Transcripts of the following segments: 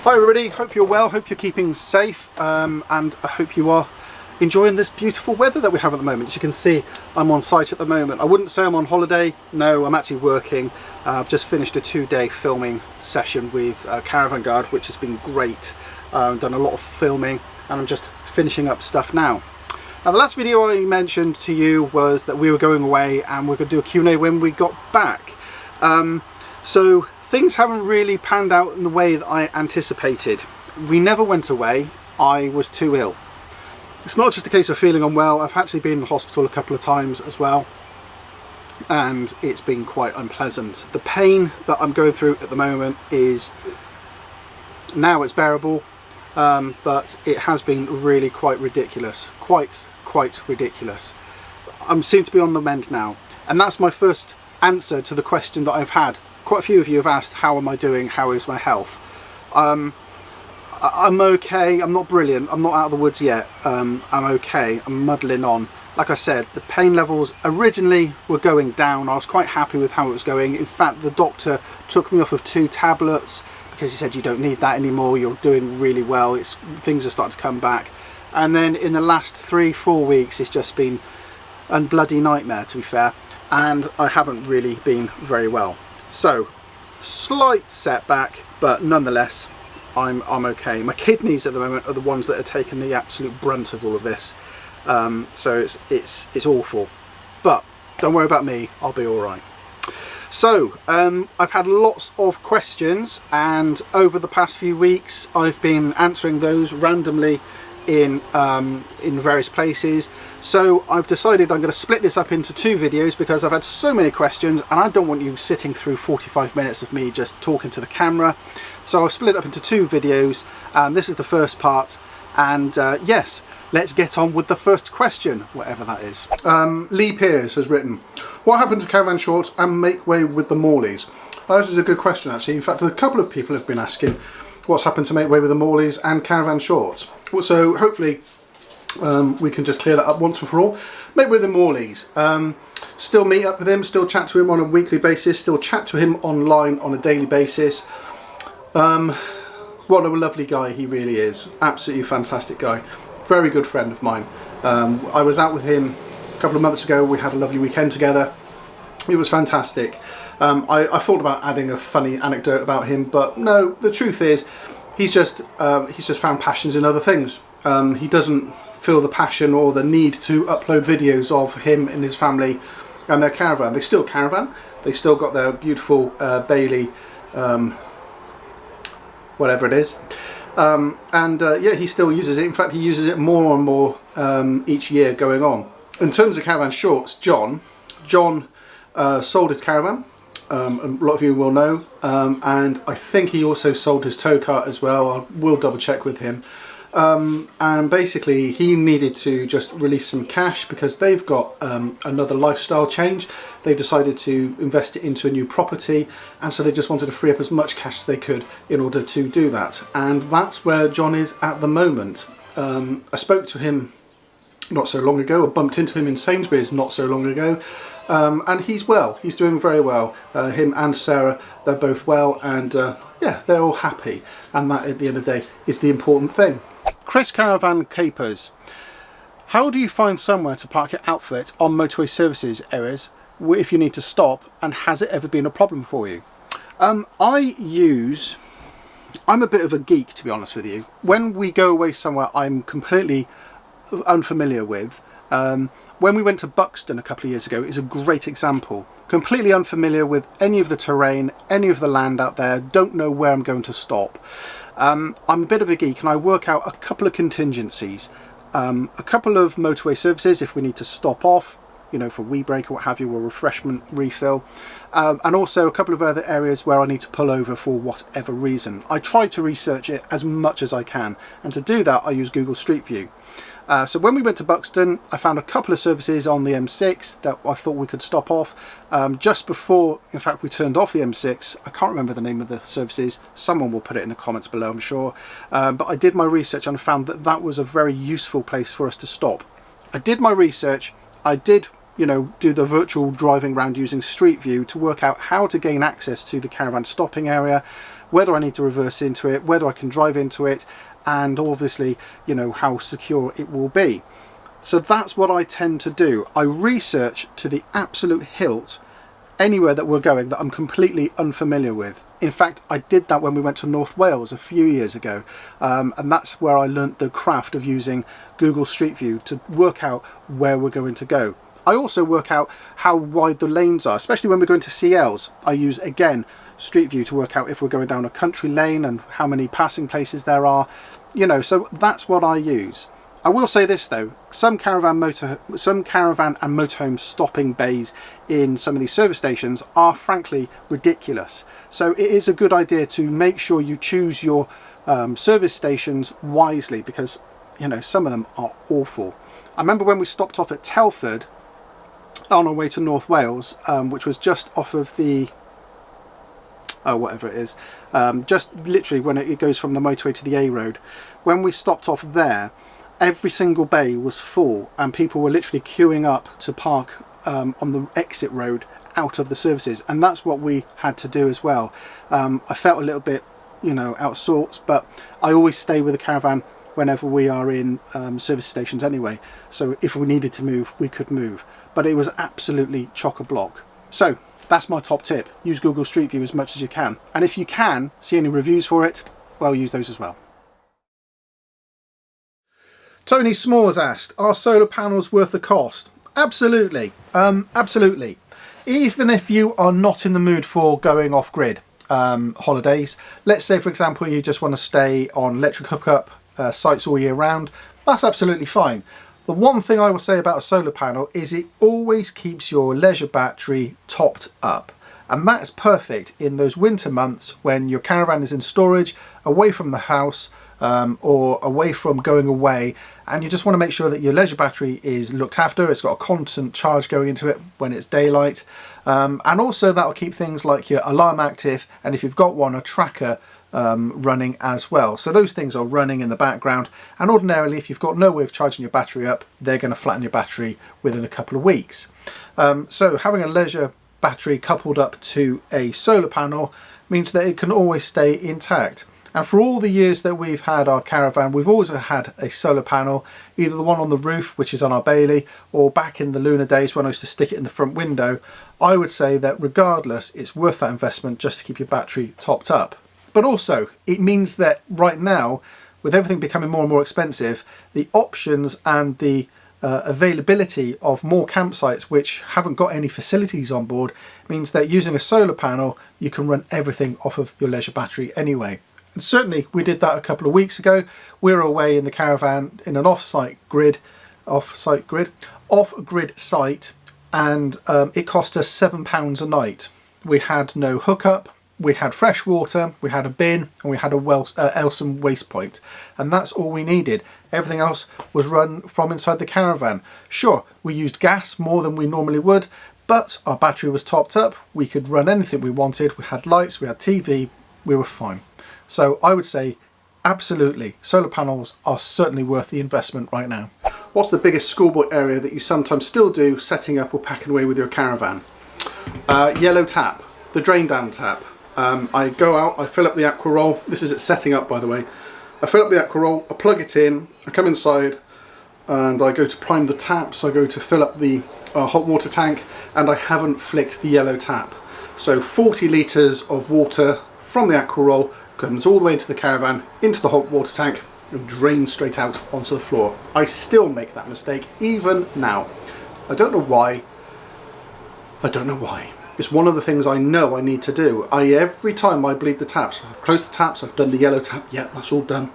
Hi everybody, hope you're well, hope you're keeping safe, and I hope you are enjoying this beautiful weather that we have at the moment. As you can see, I'm on site at the moment. I wouldn't say I'm on holiday, no, I'm actually working. I've just finished a 2-day filming session with Caravan Guard, which has been great. Done a lot of filming and I'm just finishing up stuff now. Now the last video I mentioned to you was that we were going away and we're going to do a Q&A when we got back. So things haven't really panned out in the way that I anticipated. We never went away, I was too ill. It's not just a case of feeling unwell, I've actually been in the hospital a couple of times as well, and it's been quite unpleasant. The pain that I'm going through at the moment is, now it's bearable, but it has been really quite ridiculous, quite ridiculous. I seem to be on the mend now, and that's my first answer to the question that I've had. Quite a few of you have asked, how am I doing, how is my health? I'm okay, I'm not brilliant, I'm not out of the woods yet, I'm okay, I'm muddling on. Like I said, the pain levels originally were going down. I was quite happy with how it was going. In fact, the doctor took me off of 2 tablets because he said you don't need that anymore, you're doing really well, things are starting to come back. And then in the last 3-4 weeks it's just been a bloody nightmare, to be fair, and I haven't really been very well. So, slight setback, but nonetheless, I'm okay. My kidneys at the moment are the ones that are taking the absolute brunt of all of this. So it's awful. But don't worry about me, I'll be all right. So, I've had lots of questions, and over the past few weeks, I've been answering those randomly in various places. So I've decided I'm going to split this up into 2 videos because I've had so many questions and I don't want you sitting through 45 minutes of me just talking to the camera. So I've split it up into 2 videos, and this is the first part, and yes, let's get on with the first question, whatever that is. Lee Pearce has written, what happened to caravan shorts and make way with the Morleys? This is a good question actually. In fact, a couple of people have been asking what's happened to make way with the Morleys and caravan shorts. So hopefully we can just clear that up once and for all. Make way with the Morleys. Still meet up with him, still chat to him on a weekly basis, still chat to him online on a daily basis. What a lovely guy he really is. Absolutely fantastic guy. Very good friend of mine. I was out with him a couple of months ago. We had a lovely weekend together. It was fantastic. I thought about adding a funny anecdote about him, but no, the truth is he's just found passions in other things. He doesn't feel the passion or the need to upload videos of him and his family and their caravan. They still caravan, they still got their beautiful Bailey, whatever it is, yeah, he still uses it. In fact, he uses it more and more each year going on. In terms of caravan shorts, John sold his caravan, a lot of you will know, and I think he also sold his tow cart as well. I will double check with him. And basically he needed to just release some cash because they've got another lifestyle change. They decided to invest it into a new property, and so they just wanted to free up as much cash as they could in order to do that, and that's where John is at the moment. I spoke to him not so long ago, I bumped into him in Sainsbury's not so long ago, and he's well, he's doing very well. Him and Sarah, they're both well, and yeah, they're all happy, and that at the end of the day is the important thing. Chris Caravan Capers, how do you find somewhere to park your outfit on motorway services areas if you need to stop, and has it ever been a problem for you? I'm a bit of a geek, to be honest with you. When we go away somewhere I'm completely unfamiliar with, when we went to Buxton a couple of years ago is a great example. Completely unfamiliar with any of the terrain, any of the land out there, don't know where I'm going to stop. I'm a bit of a geek and I work out a couple of contingencies. A couple of motorway services if we need to stop off, you know, for wee break or what have you, or refreshment refill, and also a couple of other areas where I need to pull over for whatever reason. I try to research it as much as I can, and to do that I use Google Street View. So when we went to Buxton, I found a couple of services on the M6 that I thought we could stop off. Just before, in fact, we turned off the M6, I can't remember the name of the services, someone will put it in the comments below, I'm sure, but I did my research and found that that was a very useful place for us to stop. I did my research, I did, you know, do the virtual driving around using Street View to work out how to gain access to the caravan stopping area, whether I need to reverse into it, whether I can drive into it, and obviously, you know, how secure it will be. So that's what I tend to do. I research to the absolute hilt anywhere that we're going that I'm completely unfamiliar with. In fact, I did that when we went to North Wales a few years ago, and that's where I learnt the craft of using Google Street View to work out where we're going to go. I also work out how wide the lanes are, especially when we're going to CLs. I use, again, Street View to work out if we're going down a country lane and how many passing places there are, you know, so that's what I use. I will say this though, some caravan and motorhome stopping bays in some of these service stations are frankly ridiculous. So it is a good idea to make sure you choose your service stations wisely, because, you know, some of them are awful. I remember when we stopped off at Telford on our way to North Wales, which was just off of the, oh, whatever it is, just literally when it goes from the motorway to the A road. When we stopped off there, every single bay was full and people were literally queuing up to park on the exit road out of the services, and that's what we had to do as well. I felt a little bit, you know, out of sorts, but I always stay with the caravan whenever we are in service stations anyway, so if we needed to move, we could move. But it was absolutely chock-a-block. So that's my top tip: use Google Street View as much as you can, and if you can see any reviews for it, well, use those as well. Tony S'mores asked, are solar panels worth the cost? Absolutely, absolutely. Even if you are not in the mood for going off-grid holidays, let's say for example you just want to stay on electric hookup sites all year round, that's absolutely fine. The one thing I will say about a solar panel is it always keeps your leisure battery topped up. And that's perfect in those winter months when your caravan is in storage, away from the house, or away from going away, and you just want to make sure that your leisure battery is looked after. It's got a constant charge going into it when it's daylight, and also that will keep things like your alarm active, and if you've got one, a tracker running as well. So those things are running in the background, and ordinarily if you've got no way of charging your battery up, they're going to flatten your battery within a couple of weeks. So having a leisure battery coupled up to a solar panel means that it can always stay intact. And for all the years that we've had our caravan, we've always had a solar panel, either the one on the roof, which is on our bailey, or back in the lunar days when I used to stick it in the front window. I would say that regardless, it's worth that investment just to keep your battery topped up. But also, it means that right now, with everything becoming more and more expensive, the options and the availability of more campsites which haven't got any facilities on board means that using a solar panel, you can run everything off of your leisure battery anyway. And certainly we did that a couple of weeks ago. We were away in the caravan in an off-grid site, and it cost us £7 a night. We had no hookup, we had fresh water, we had a bin, and we had a Elson waste point, and that's all we needed. Everything else was run from inside the caravan. Sure, we used gas more than we normally would, but our battery was topped up. We could run anything we wanted. We had lights, we had TV, we were fine. So I would say absolutely, solar panels are certainly worth the investment right now. What's the biggest schoolboy area that you sometimes still do setting up or packing away with your caravan? Yellow tap, the drain down tap. I go out, I fill up the aqua roll. This is it setting up, by the way. I fill up the aqua roll, I plug it in, I come inside and I go to prime the taps. I go to fill up the hot water tank, and I haven't flicked the yellow tap. So 40 litres of water from the aqua roll comes all the way into the caravan, into the hot water tank, and drains straight out onto the floor. I still make that mistake even now. I don't know why. I don't know why. It's one of the things I know I need to do. Every time I bleed the taps, I've closed the taps, I've done the yellow tap, yeah, that's all done.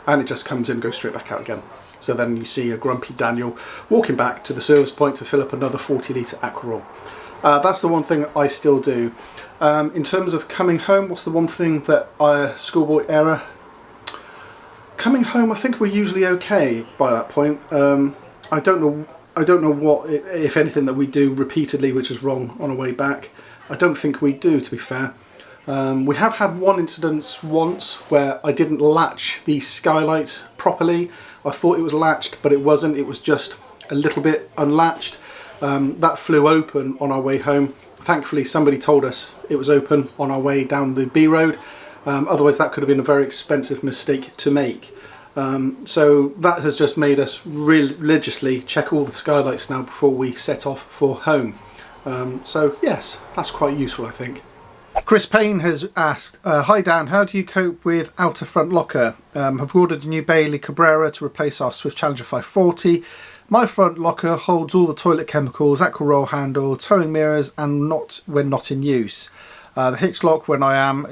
And it just comes in and goes straight back out again. So then you see a grumpy Daniel walking back to the service point to fill up another 40 litre aqua roll. That's the one thing I still do. In terms of coming home, what's the one thing that schoolboy error? Coming home, I think we're usually okay by that point. I don't know what, if anything, that we do repeatedly which is wrong on our way back. I don't think we do, to be fair. We have had one incident once where I didn't latch the skylight properly. I thought it was latched, but it wasn't. It was just a little bit unlatched. That flew open on our way home. Thankfully somebody told us it was open on our way down the B road, otherwise that could have been a very expensive mistake to make. So that has just made us religiously check all the skylights now before we set off for home. So yes, that's quite useful, I think. Chris Payne has asked, hi Dan, how do you cope with outer front locker? I've ordered a new Bailey Cabrera to replace our Swift Challenger 540. My front locker holds all the toilet chemicals, aqua roll handle, towing mirrors, and not when not in use. The hitch lock when I am,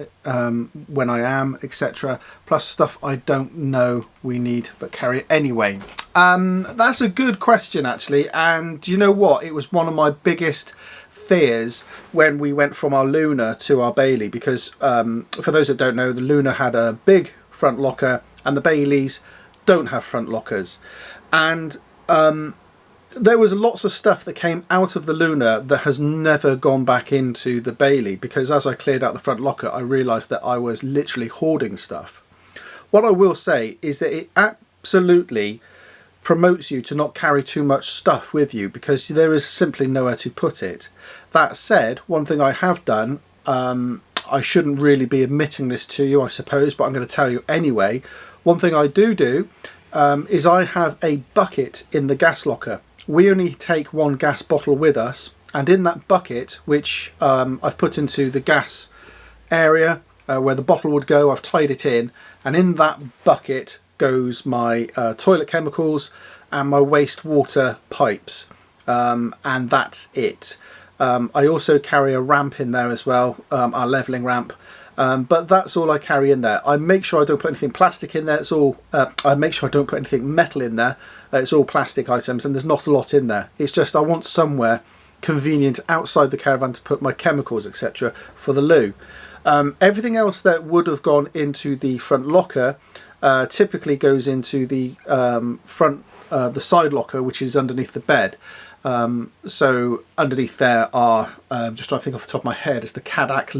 etc. Plus stuff I don't know we need but carry anyway. That's a good question actually, and you know what? It was one of my biggest fears when we went from our Luna to our Bailey, because for those that don't know, the Luna had a big front locker and the Baileys don't have front lockers, and there was lots of stuff that came out of the Luna that has never gone back into the Bailey, because as I cleared out the front locker I realised that I was literally hoarding stuff. What I will say is that it absolutely promotes you to not carry too much stuff with you, because there is simply nowhere to put it. That said, one thing I have done, I shouldn't really be admitting this to you I suppose, but I'm going to tell you anyway. One thing I do is I have a bucket in the gas locker. We only take one gas bottle with us, and in that bucket, which I've put into the gas area where the bottle would go, I've tied it in, and in that bucket goes my toilet chemicals and my wastewater pipes, and that's it. I also carry a ramp in there as well, our levelling ramp, but that's all I carry in there. I make sure I don't put anything plastic in there. It's all I make sure I don't put anything metal in there. It's all plastic items, and there's not a lot in there. It's just I want somewhere convenient outside the caravan to put my chemicals, etc. for the loo. Everything else that would have gone into the front locker typically goes into the the side locker, which is underneath the bed. So underneath there are, just trying to think off the top of my head, is the Cadac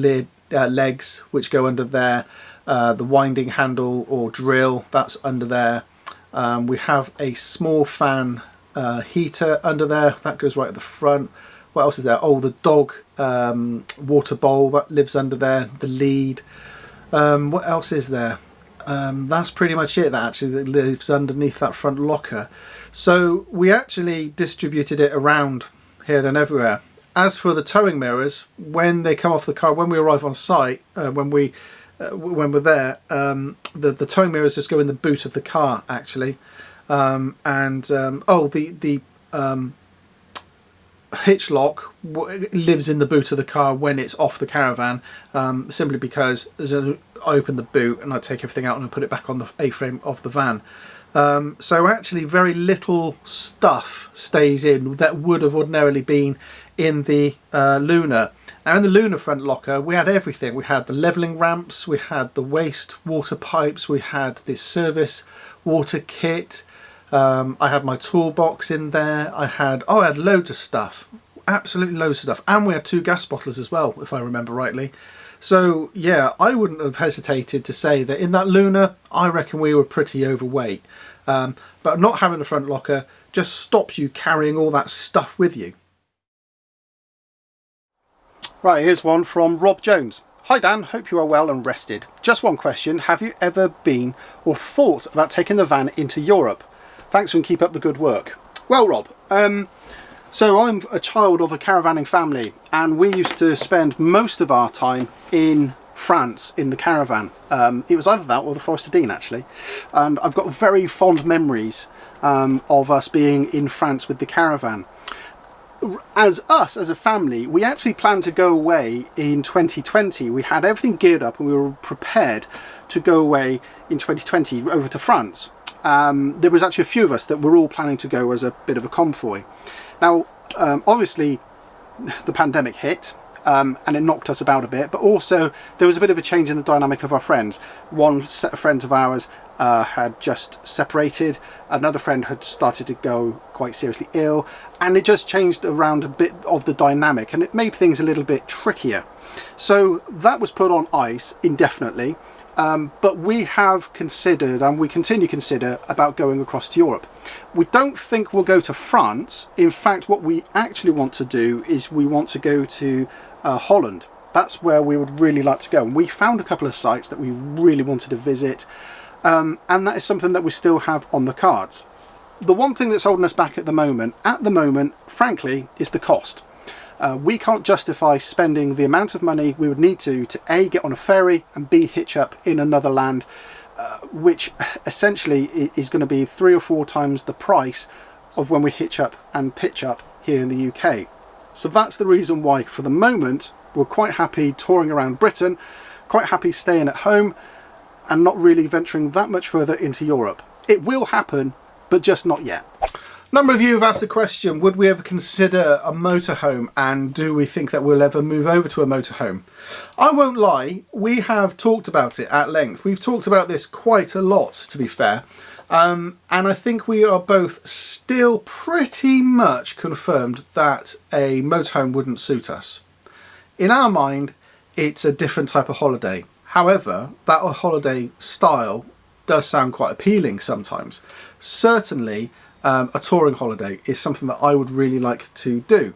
legs, which go under there. The winding handle or drill, that's under there. We have a small fan heater under there, that goes right at the front. What else is there? Oh, the dog water bowl, that lives under there. The lead. What else is there? That's pretty much it, that actually lives underneath that front locker. So we actually distributed it around here then everywhere. As for the towing mirrors, when they come off the car, when we arrive on site, when we're there, the towing mirrors just go in the boot of the car actually. The hitch lock lives in the boot of the car when it's off the caravan, simply because I open the boot and I take everything out and I put it back on the A-frame of the van. So actually very little stuff stays in that would have ordinarily been in the Luna. Now in the Luna front locker we had everything. We had the levelling ramps, we had the waste water pipes, we had this service water kit, I had my toolbox in there, I had loads of stuff, absolutely loads of stuff, and we had 2 gas bottlers as well, if I remember rightly. So yeah, I wouldn't have hesitated to say that in that Luna I reckon we were pretty overweight, but not having a front locker just stops you carrying all that stuff with you. Right, here's one from Rob Jones. Hi Dan, hope you are well and rested. Just one question, have you ever been or thought about taking the van into Europe? Thanks and keep up the good work. Well Rob, so I'm a child of a caravanning family, and we used to spend most of our time in France in the caravan. It was either that or the Forest of Dean actually, and I've got very fond memories of us being in France with the caravan. As a family, we actually planned to go away in 2020. We had everything geared up and we were prepared to go away in 2020 over to France. There was actually a few of us that were all planning to go as a bit of a convoy. Now, obviously, the pandemic hit and it knocked us about a bit, but also there was a bit of a change in the dynamic of our friends. One set of friends of ours had just separated, another friend had started to go quite seriously ill, and it just changed around a bit of the dynamic and it made things a little bit trickier. So that was put on ice indefinitely, But we have considered, and we continue to consider, about going across to Europe. We don't think we'll go to France. In fact, what we actually want to do is we want to go to Holland. That's where we would really like to go. And we found a couple of sites that we really wanted to visit, and that is something that we still have on the cards. The one thing that's holding us back at the moment, frankly, is the cost. We can't justify spending the amount of money we would need to A, get on a ferry, and B, hitch up in another land, which essentially is going to be 3 or 4 times the price of when we hitch up and pitch up here in the UK. So that's the reason why, for the moment, we're quite happy touring around Britain, quite happy staying at home, and not really venturing that much further into Europe. It will happen, but just not yet. A number of you have asked the question, would we ever consider a motorhome, and do we think that we'll ever move over to a motorhome? I won't lie, we have talked about it at length. We've talked about this quite a lot, to be fair, and I think we are both still pretty much confirmed that a motorhome wouldn't suit us. In our mind, it's a different type of holiday. However, that holiday style does sound quite appealing sometimes. Certainly, a touring holiday is something that I would really like to do.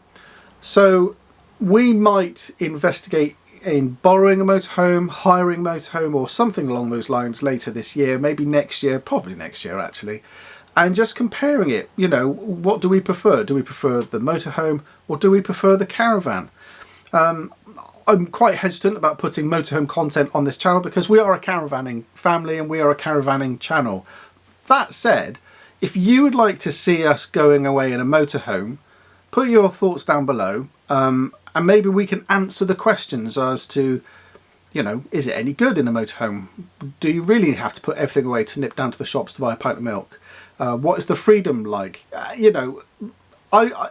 So we might investigate in borrowing a motorhome, hiring a motorhome, or something along those lines later this year, maybe next year, probably next year actually, and just comparing it. You know, what do we prefer? Do we prefer the motorhome, or do we prefer the caravan? I'm quite hesitant about putting motorhome content on this channel because we are a caravanning family and we are a caravanning channel. That said, if you would like to see us going away in a motorhome, put your thoughts down below, and maybe we can answer the questions as to, you know, is it any good in a motorhome? Do you really have to put everything away to nip down to the shops to buy a pint of milk? What is the freedom like? You know,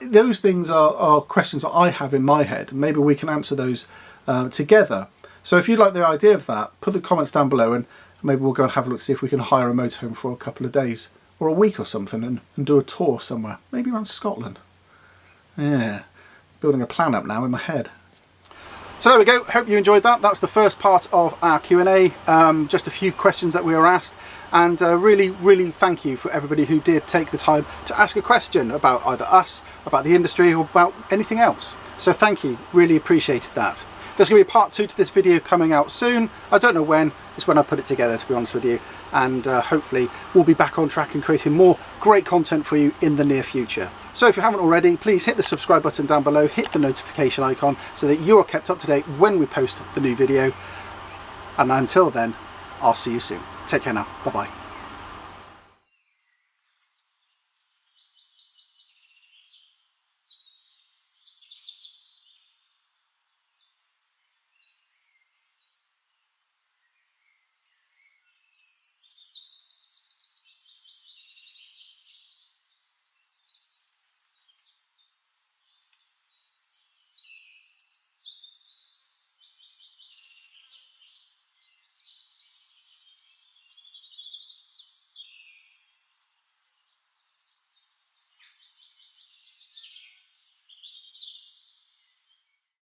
those things are questions that I have in my head. Maybe we can answer those together. So if you like the idea of that, put the comments down below, and maybe we'll go and have a look to see if we can hire a motorhome for a couple of days or a week or something, and do a tour somewhere, maybe around Scotland. Yeah, building a plan up now in my head. So there we go, hope you enjoyed that. That's the first part of our Q&A, just a few questions that we were asked, and really thank you for everybody who did take the time to ask a question about either us, about the industry, or about anything else. So thank you, really appreciated that. There's going to be a part 2 to this video coming out soon. I don't know when, it's when I put it together, to be honest with you, and hopefully we'll be back on track and creating more great content for you in the near future. So if you haven't already, please hit the subscribe button down below, hit the notification icon so that you are kept up to date when we post the new video. And until then, I'll see you soon. Take care now. Bye bye.